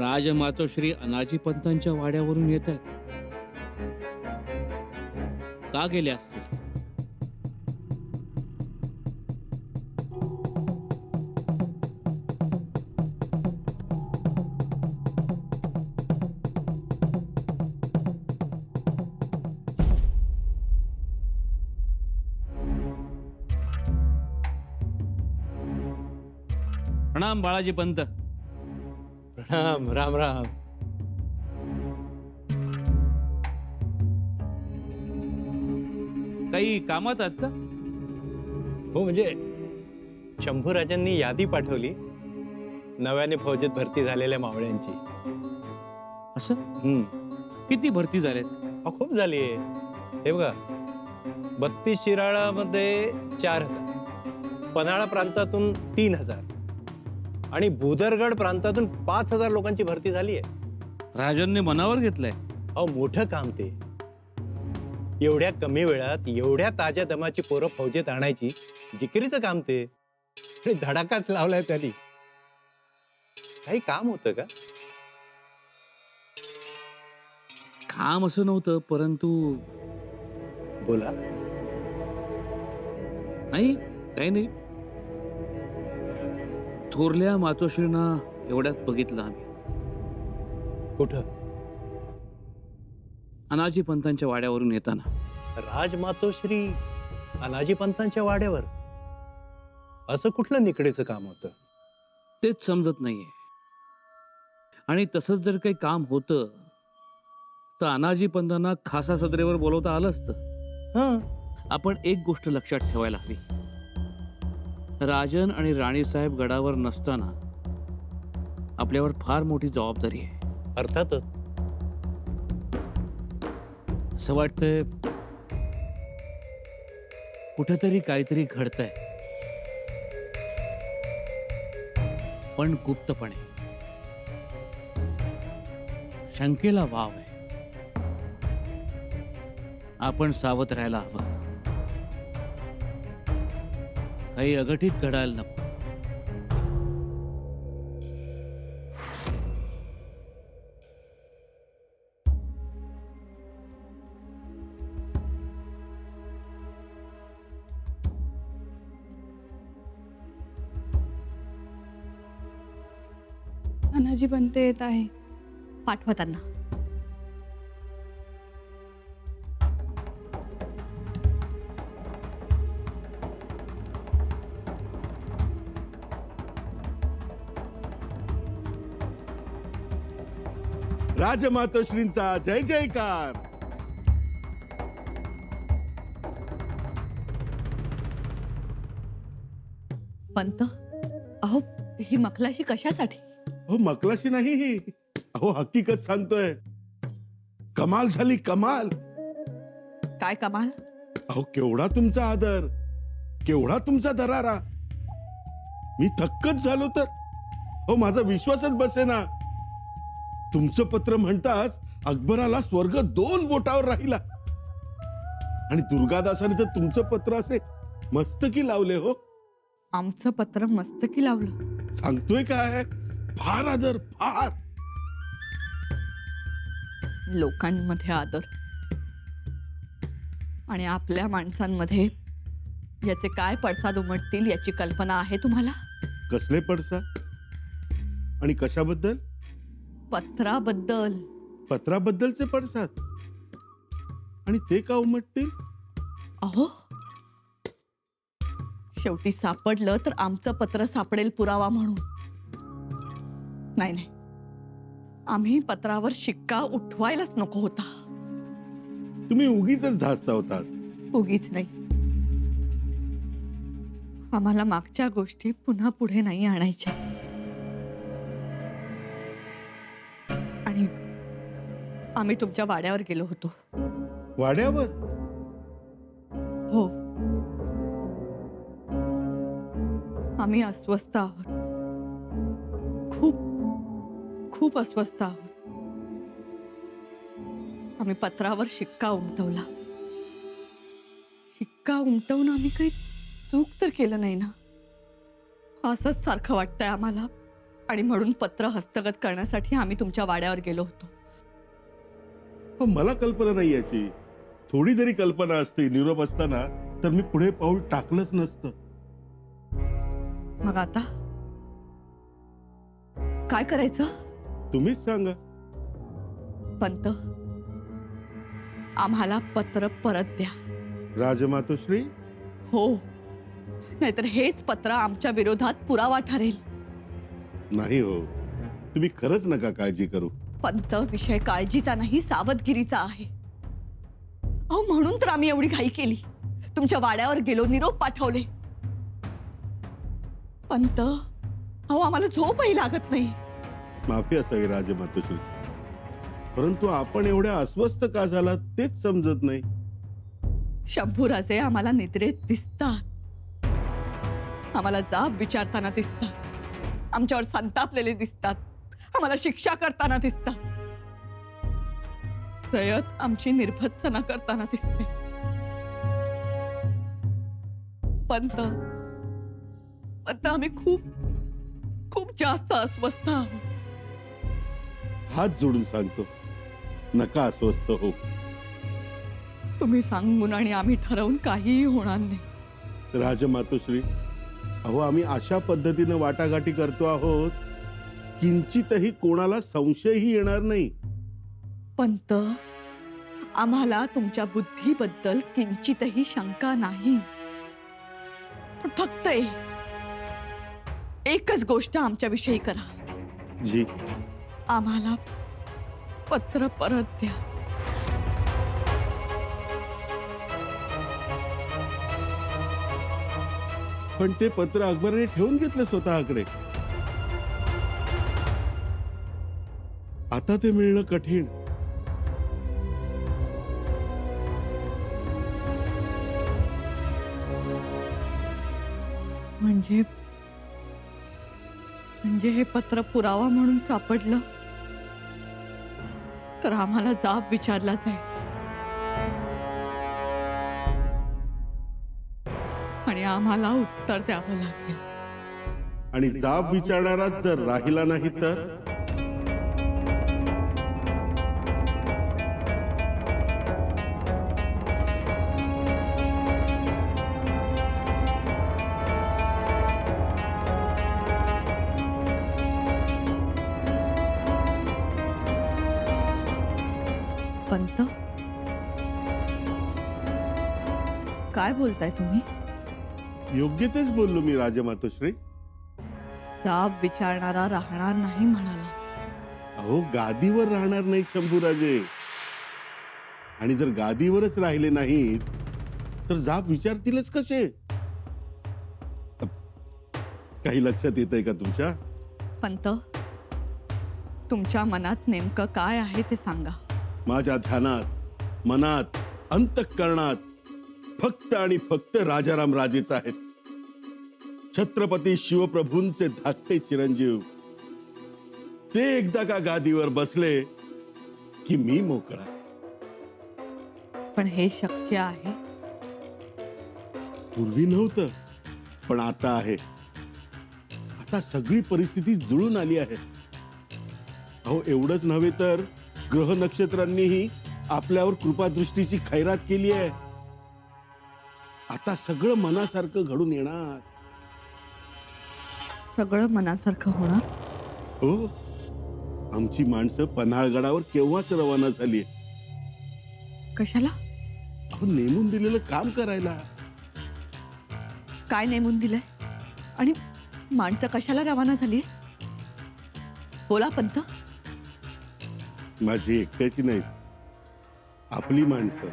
राजमातोश्री अनाजी पंतांच्या वाड्यावरून येत आहेत. का गेले असतील? प्रणाम बाळाजी पंत. प्रणाम. राम राम. काही कामात आहात का? हो, म्हणजे शंभूराजांनी यादी पाठवली नव्याने फौजेत भरती झालेल्या मावळ्यांची. असं किती भरती झालेत? खूप झाली आहे. हे बघा, 32 शिराळामध्ये 4000, पन्हाळा प्रांतातून 3000 आणि भूदरगड प्रांतातून 5000 लोकांची भरती झाली आहे. राजांनी मनावर घेतलंय. मोठं काम ते. एवढ्या कमी वेळात एवढ्या ताज्या दमाची पोरं फौजेत आणायची जिकिरीचं काम ते. आणि धडाकाच लावलाय त्यांनी. काही काम होतं का? काम असं नव्हतं, परंतु बोला. नाही, काही नाही. थोरल्या मातोश्रींना एवढ्यात बघितलं आम्ही. कुठं? अनाजी पंतांच्या वाड्यावरून येताना. राजमातोश्री अनाजी पंतांच्या वाड्यावर असं कुठलं निकडीचं काम होतं? तेच समजत नाहीये. आणि तसंच जर काही काम होतं तर अनाजी पंतांना खासा सदरेवर बोलवता आलं असतं. आपण एक गोष्ट लक्षात ठेवायला हवी. राजन आणि राणीसाहेब गडावर नसताना आपल्यावर फार मोठी जबाबदारी आहे. अर्थातच. असं वाटतंय कुठेतरी काहीतरी घडतंय, पण गुप्तपणे. शंकेला वाव आहे. आपण सावध राहायला हवं. काही अघटित घडायला नको. अनाजी बनते येत आहे. पाठवा त्यांना. राजमातोश्रींचा जय जयकार. पंत, अहो ही मखलाशी कशासाठी? हो, मकलाशी नाही ही. अहो, हकीकत सांगतोय. कमाल झाली, कमाल. काय कमाल? अहो, केवढा तुमचा आदर, केवढा तुमचा दरारा. मी थक्कच झालो तर. हो, माझा विश्वासच बसेना. तुमचं पत्र म्हणताच अकबराला स्वर्ग 2 बोटावर राहिला. आणि दुर्गादासाने तर तुमचं पत्र असे मस्तकी लावले. हो, आमचं पत्र मस्तकी लावलं? सांगतोय काय, फार आदर, फार. लोकांमध्ये आदर आणि आपल्या माणसांमध्ये याचे काय पडसाद उमटतील याची कल्पना आहे तुम्हाला? कसले पडसाद आणि कशाबद्दल? पत्राबद्दल. पत्राबद्दलचे पडसाद? आणि ते का उमटतील? अहो, शेवटी सापडलं तर आमचं पत्र सापडेल पुरावा म्हणून. नाही नाही, आम्ही पत्रावर शिक्का उठवायलाच नको होता. तुम्ही उगीच धास्ता होतात. उगीच नाही. आम्हाला मागच्या गोष्टी पुन्हा पुढे नाही आणायच्या. आणि आम्ही तुमच्या वाड्यावर गेलो होतो. वाड्यावर? हो, आम्ही अस्वस्थ आहोत. खूप खूप अस्वस्थ आहोत. आम्ही पत्रावर शिक्का उमटवला. शिक्का उमटवून आम्ही काही चूक तर केलं नाही ना, असंच सारखं वाटतंय आम्हाला. आणि म्हणून पत्र हस्तगत करण्यासाठी आम्ही तुमच्या वाड्यावर गेलो होतो. पण मला कल्पना नाही याची. थोडी जरी कल्पना असते निरोप असताना तर मी पुढे पाऊल टाकलंच नसतं. मग आता काय करायचं? तुम्हीच सांगा. पंत, आम्हाला पत्र परत द्या. राजमातोश्री, हो, नाहीतर हेच पत्र आमच्या विरोधात पुरावा ठरेल. नाही हो, तुम्ही खरंच नका काळजी करू. पंत, विषय काळजीचा नाही, सावधगिरीचा आहे. अहो, म्हणून तर आम्ही एवढी घाई केली, तुमच्या वाड्यावर गेलो, निरोप पाठवले. पंत, अहो, आम्हाला झोपही लागत नाही. माफी असावी राजमातोश्री, परंतु आपण एवढ्या अस्वस्थ का झाला तेच समजत नाही. शंभूराजे आम्हाला निद्रेत दिसतात, आम्हाला जाब विचारताना दिसतात, आमच्यावर संतापलेले दिसतात, आम्हाला शिक्षा करताना दिसतात, रयत आमची निर्भत्सना करताना दिसते. पंत, आम्ही खूप खूप जास्त अस्वस्थ आहोत. हात जोडून सांगतो, नका अस्वस्थ हो. तुम्ही सांगून आणि आम्ही ठरवून काहीही होणार नाही. राजमातोश्री, अहो आम्ही अशा पद्धतीने वाटाघाटी करतो आहोत किंचितही कोणाला संशयही येणार नाही. पंत, आम्हाला तुमच्या बुद्धीबद्दल किंचितही शंका नाही. पण फक्त एकच गोष्ट आमच्याविषयी करा. जी, आम्हाला पत्र परत द्या. पण ते पत्र अकबरने ठेवून घेतलं स्वतःकडे. आता ते मिळणं कठीण. म्हणजे हे पत्र पुरावा म्हणून सापडलं तर आम्हाला जाब विचारला जाईल आणि आम्हाला उत्तर द्यावं लागेल. आणि जाब विचारणारा जर राहिला नाही तर पंत, काय बोलताय तुम्ही? योग्य तेच बोललो मी राजमातोश्री. जाब विचारणारा राहणार नाही म्हणाला. अहो गादीवर राहणार नाही शंभूराजे. आणि जर गादीवरच राहिले नाहीत तर जाब विचारतीलच कसे? काही लक्षात येतंय का तुमच्या? पंत, तुमच्या मनात नेमकं काय आहे ते सांगा. माझ्या ध्यानात, मनात, अंतःकरणात फक्त आणि फक्त राजाराम राजेच आहेत. छत्रपती शिवप्रभूंचे धाकटे चिरंजीव. ते एकदा का गादीवर बसले की मी मोकळा. पण हे शक्य आहे? पूर्वी नव्हतं, पण आता आहे. आता सगळी परिस्थिती जुळून आली आहे. अहो एवढंच नव्हे तर ग्रह नक्षत्रांनीही आपल्यावर कृपादृष्टीची खैरात केली आहे. आता सगळं मनासारखं घडून येणार. सगळं मनासारखं होणार? हो, आमची माणसं पन्हाळगडावर केव्हाच रवाना झाली. कशाला? अहो नेमून दिलेलं काम करायला. काय नेमून दिलंय? आणि माणसं कशाला रवाना झाली? बोला पंत. माझी एकट्याची नाही, आपली माणसं.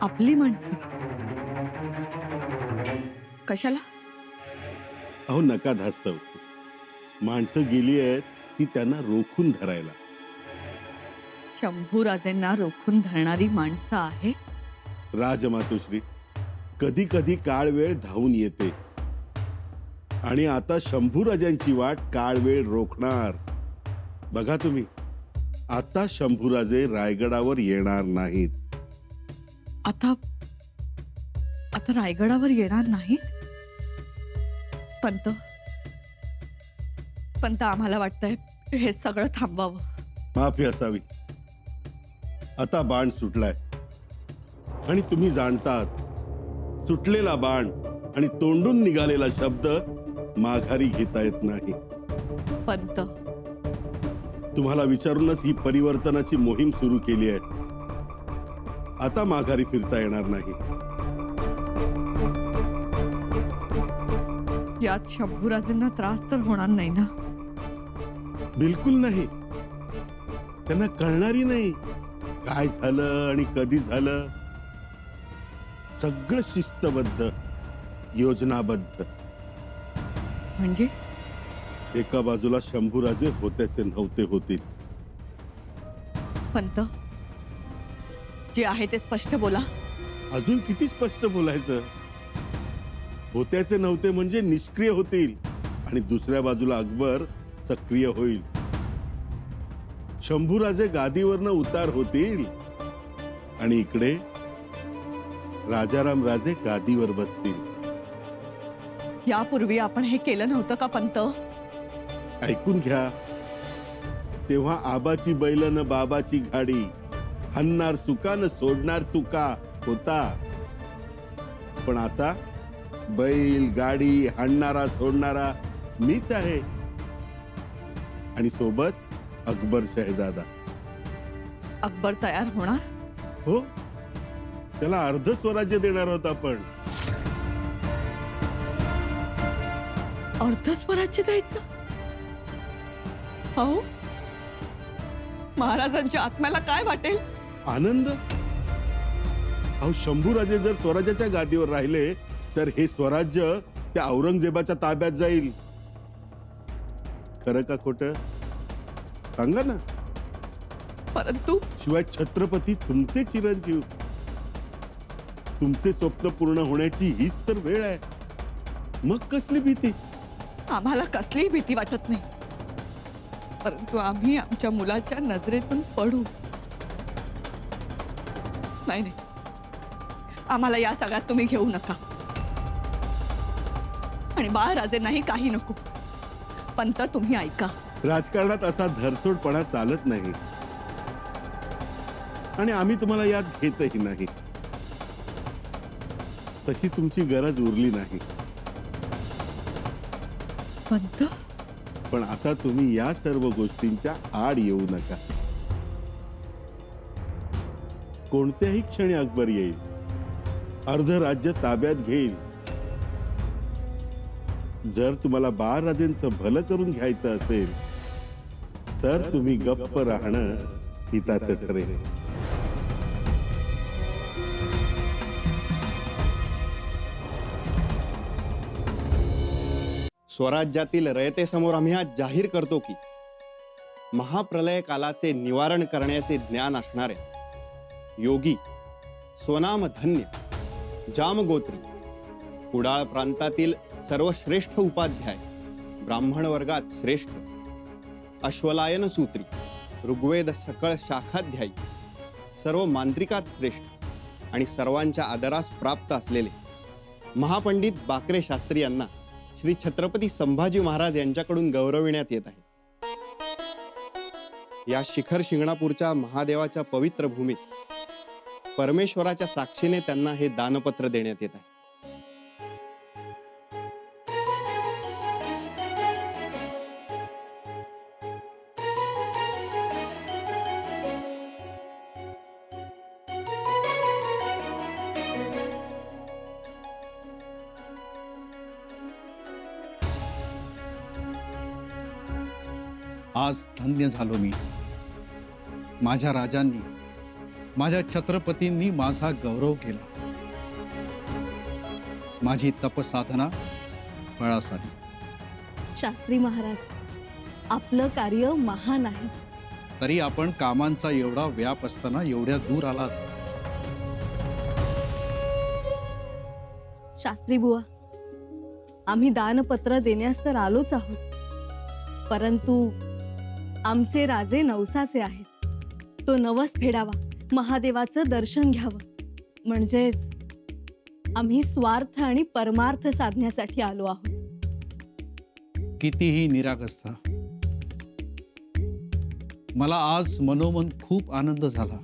आपली माणसं? कशाला? अहो नका धास्तव. माणसं गेली आहेत ती त्यांना रोखून धरायला. शंभूराजेंना रोखून धरणारी माणसं आहे? राजमातोश्री, कधी कधी काळ वेळ धावून येते आणि आता शंभूराजांची वाट काळ वेळ रोखणार. बघा तुम्ही, आता शंभूराजे रायगडावर येणार नाहीत. आता रायगडावर येणार नाहीत? पंत, पंत आम्हाला वाटतंय हे सगळं थांबवावं. माफी असावी. आता बाण सुटलाय आणि तुम्ही जाणतात सुटलेला बाण आणि तोंडून निघालेला शब्द माघारी घेता येत नाही. पंत, तुम्हाला विचारूनच ही परिवर्तनाची मोहीम सुरू केली आहे. आता माघारी फिरता येणार नाही. यात शंभूराजेंना त्रास तर होणार नाही ना? बिलकुल नाही. त्यांना कळणारी नाही काय झालं आणि कधी झालं. सगळं शिस्तबद्ध, योजनाबद्ध. म्हणजे एका बाजूला शंभूराजे होत्याचे नव्हते होतील. पंत, जे आहे ते स्पष्ट बोला. अजून किती स्पष्ट बोलायचं. होत्याचे नव्हते म्हणजे निष्क्रिय होतील आणि दुसऱ्या बाजूला अकबर सक्रिय होईल. शंभूराजे गादीवरनं उतार होतील आणि इकडे राजाराम राजे गादीवर बसतील. यापूर्वी आपण हे केलं नव्हतं का पंत? ऐकून घ्या. तेव्हा आबाची बैल न बाबाची गाडी, हन्नार सुका न सोडणार तुका होता. पण आता बैल गाडी हाणणारा सोडणारा मीच आहे आणि सोबत अकबर शहजादा. अकबर तयार होणार? हो, त्याला अर्ध स्वराज्य देणार आहोत आपण. अर्ध स्वराज्य द्यायचं? हो, महाराजांच्या आत्म्याला काय वाटेल? आनंद. अहो, शंभूराजे जर स्वराज्याच्या गादीवर राहिले तर हे स्वराज्य त्या औरंगजेबाच्या ताब्यात जाईल. खरं का खोटं सांगा ना. परंतु शिवाय छत्रपती तुमचे चिरंजीव. तुमचे स्वप्न पूर्ण होण्याची हीच तर वेळ आहे. मग कसली भीती? आम्हाला कसलीही भीती वाटत नाही. परंतु आम्ही आमच्या मुलाच्या नजरेतून पडू. नाही नाही, आम्हाला या सगळ्यात तुम्ही घेऊ नका. आणि बाळराजेंनाही काही नको. पंत, तुम्ही ऐका. राजकारणात असा धरसोडपणा चालत नाही आणि आम्ही तुम्हाला यात घेतही नाही. तशी तुमची गरज उरली नाही. पंत, पण आता तुम्ही या सर्व गोष्टींच्या आड येऊ नका. कोणत्याही क्षणी अकबर येईल, अर्ध राज्य ताब्यात घेईल. जर तुम्हाला बाळराजेंचं भलं करून घ्यायचं असेल तर तुम्ही गप्प राहणं हिताचं ठरेल. स्वराज्यातील रयतेसमोर आम्ही आज जाहीर करतो की महाप्रलय कालाचे निवारण करण्याचे ज्ञान असणाऱ्या योगी, स्वनामधन्य, जामगोत्री, कुडाळ प्रांतातील सर्वश्रेष्ठ उपाध्याय, ब्राह्मण वर्गात श्रेष्ठ, अश्वलायन सूत्री, ऋग्वेद सकळ शाखाध्यायी, सर्व मांत्रिकात श्रेष्ठ आणि सर्वांच्या आदरास प्राप्त असलेले महापंडित बाकरे शास्त्री यांना श्री छत्रपती संभाजी महाराज यांच्याकडून गौरविण्यात येत आहे. या शिखर शिंगणापूरच्या महादेवाच्या पवित्र भूमीत परमेश्वराच्या साक्षीने त्यांना हे दानपत्र देण्यात येत आहे. आज धन्य झालो मी. माझ्या राजांनी, माझ्या छत्रपतींनी माझा गौरव केला. माझी तपसाधना फळास आली. शास्त्री महाराज, आपलं कार्य महान आहे. तरी आपण कामांचा एवढा व्याप असताना एवढ्या दूर आलात. शास्त्री बुवा, आम्ही दानपत्र देण्यास तर आलोच आहोत, परंतु आमचे राजे नवसाचे आहेत. तो नवस फेडावा, महादेवाचं दर्शन घ्यावं. म्हणजेच आम्ही स्वार्थ आणि परमार्थ साधण्यासाठी आलो आहोत. कितीही निरागसता, मला आज मनोमन खूप आनंद झाला.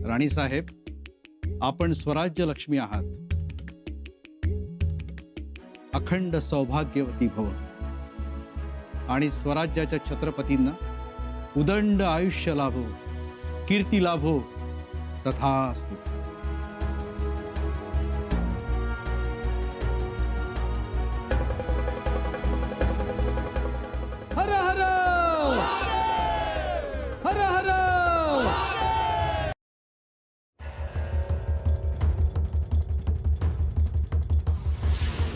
राणीसाहेब, आपण स्वराज्य लक्ष्मी आहात. अखंड सौभाग्यवती भव आणि स्वराज्याच्या छत्रपतींना उदंड आयुष्य लाभो, कीर्ती लाभो, तथास्तु. हर हर हर हर.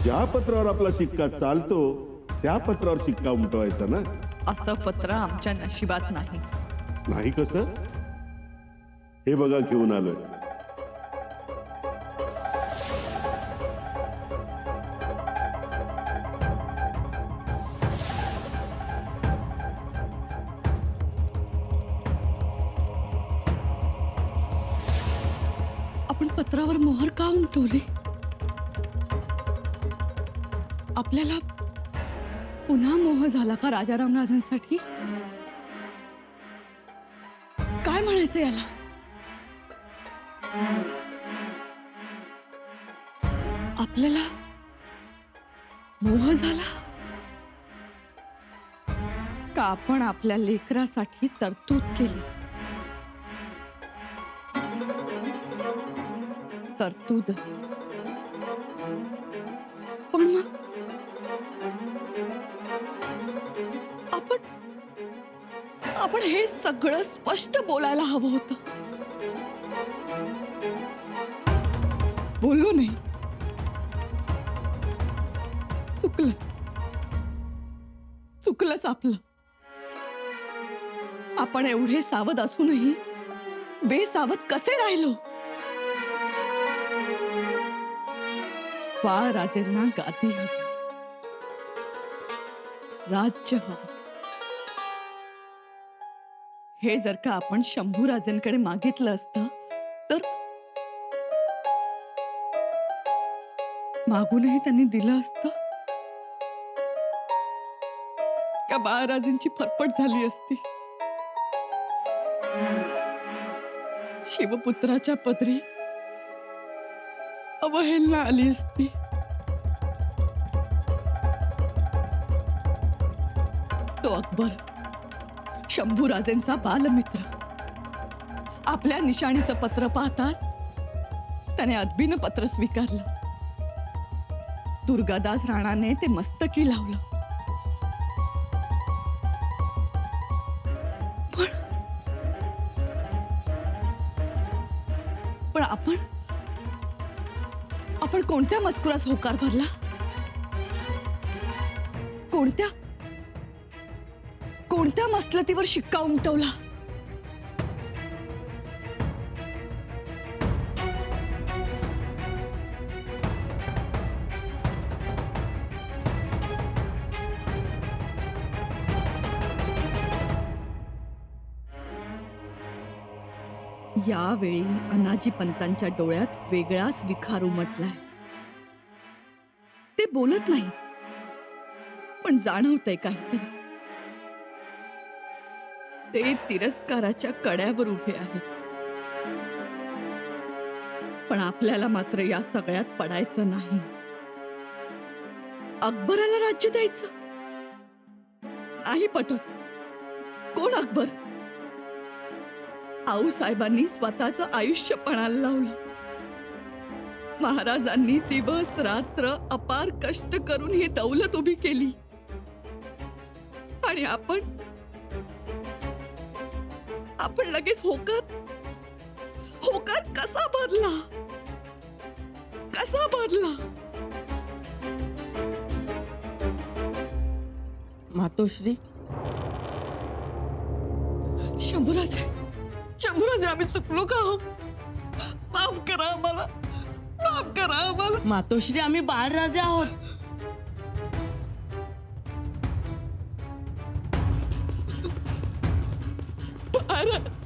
ज्या पत्रावर आपला शिक्का चालतो त्या पत्रावर शिक्का उमटवायचा ना. असं पत्र आमच्या नशिबात नाही. नाही कसं? हे बघा घेऊन आलोय. आपण पत्रावर मोहर का उमटवली? आपल्याला पुन्हा मोह झाला का राजाराम राजांसाठी? काय म्हणायचं याला? आपल्याला मोह झाला का आपण आपल्या लेकरासाठी तरतूद केली? तरतूद. पण मग आपण हे सगळं स्पष्ट बोलायला हवं होतं. बोललो नाही. चुकलंच आपलं. आपण एवढे सावध असूनही बेसावध कसे राहिलो? बाळ राजेंना गादी हवी, राज्य हवं. हे जर का आपण शंभूराजेंकडे मागितलं असतं तर मागूनही त्यांनी दिलं असतं का बाळराजेंची फरफट झाली असती? शिवपुत्राच्या पदरी अवहेलना आली असती. तो अकबर, शंभूराजेंचा बालमित्र, आपल्या निशाणीचं पत्र पाहताच त्याने अदबीनं पत्र स्वीकारलं. दुर्गादास राणाने ते मस्तकी लावलं. पण आपण कोणत्या मजकुरास होकार भरला? कोणत्या मसलतीवर शिक्का उमटवला? यावेळी अनाजी पंतांच्या डोळ्यात वेगळाच विखार उमटलाय. ते बोलत नाही, पण जाणवतंय काहीतरी. ते तिरस्काराच्या कड्यावर उभे आहेत. पण आपल्याला मात्र या सगळ्यात पडायचं नाही. अकबराला राज्य द्यायचं नाही पटत. कोण अकबर? आऊसाहेबांनी स्वतःचं आयुष्य पणाला लावलं. महाराजांनी दिवस रात्र अपार कष्ट करून ही दौलत उभी केली. आणि आपण लगेच होकार कसा भरला? मातोश्री, शंभूराजे, आम्ही चुकलो का हो? माफ करा आम्हाला. मातोश्री, आम्ही बाळराजे आहोत. बाळराजे